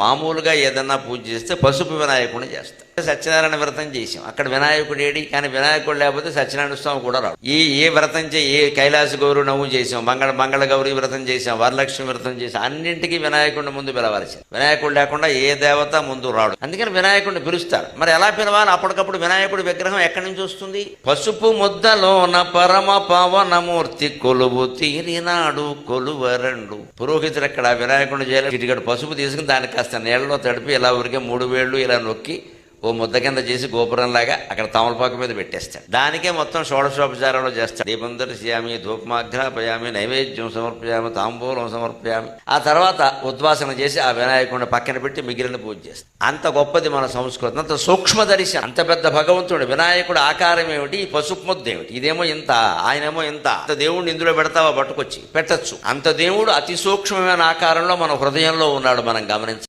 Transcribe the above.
మామూలుగా ఏదన్నా పూజ చేస్తే పసుపు వినాయకుడిని చేస్తాం. సత్యనారాయణ వ్రతం చేసాం, అక్కడ వినాయకుడు ఏడి, కానీ వినాయకుడు లేకపోతే సత్యనారాయణ స్వామి కూడా రాడు. ఏ వ్రతం ఏ కైలాస గౌరి నవ్వు చేసాం, మంగళ గౌరి వ్రతం చేసాం, వరలక్ష్మి వ్రతం చేసాం, అన్నింటికీ వినాయకుడిని ముందు పిలవాల్సింది. వినాయకుడు లేకుండా ఏ దేవత ముందు రాడు. అందుకని వినాయకుడిని పిలుస్తారు. మరి ఎలా పిలవాలి? అప్పటికప్పుడు వినాయకుడి విగ్రహం ఎక్కడి నుంచి వస్తుంది? పసుపు ముద్దలోన పరమ పవనమూర్తి కొలువు తీరినాడు కొలువరండు. పురోహితుడు అక్కడ వినాయకుడిని చేయాలి, ఇటుకడు పసుపు తీసుకుని దాన్ని కాస్త నీళ్ళలో తడిపి ఇలా ఊరికే 3 వేళ్ళు ఇలా నొక్కి ఓ ముద్ద కింద చేసి గోపురంలాగా అక్కడ తమలపాకు మీద పెట్టేస్తాడు. దానికే మొత్తం షోడశోపచారాలు చేస్తాడు. దీపం దర్శయామి, ధూపమాఘ్రాపయామి, నైవేద్యం సమర్పయామి, తాంబూలం సమర్పయామి. ఆ తర్వాత ఉద్వాసన చేసి ఆ వినాయకుడిని పక్కన పెట్టి మిగిలిన పూజ చేస్తాడు. అంత గొప్పది మన సంస్కృతి, అంత సూక్ష్మ దర్శనం. అంత పెద్ద భగవంతుడు వినాయకుడు ఆకారం ఏమిటి, ఈ పసుపు ముద్ద ఏమిటి, ఇదేమో ఇంత, ఆయనేమో ఇంత. అంత దేవుడిని ఇందులో పెడతావా? పట్టుకొచ్చి పెట్టచ్చు. అంత దేవుడు అతి సూక్ష్మమైన ఆకారంలో మన హృదయంలో ఉన్నాడు, మనం గమనించాలి.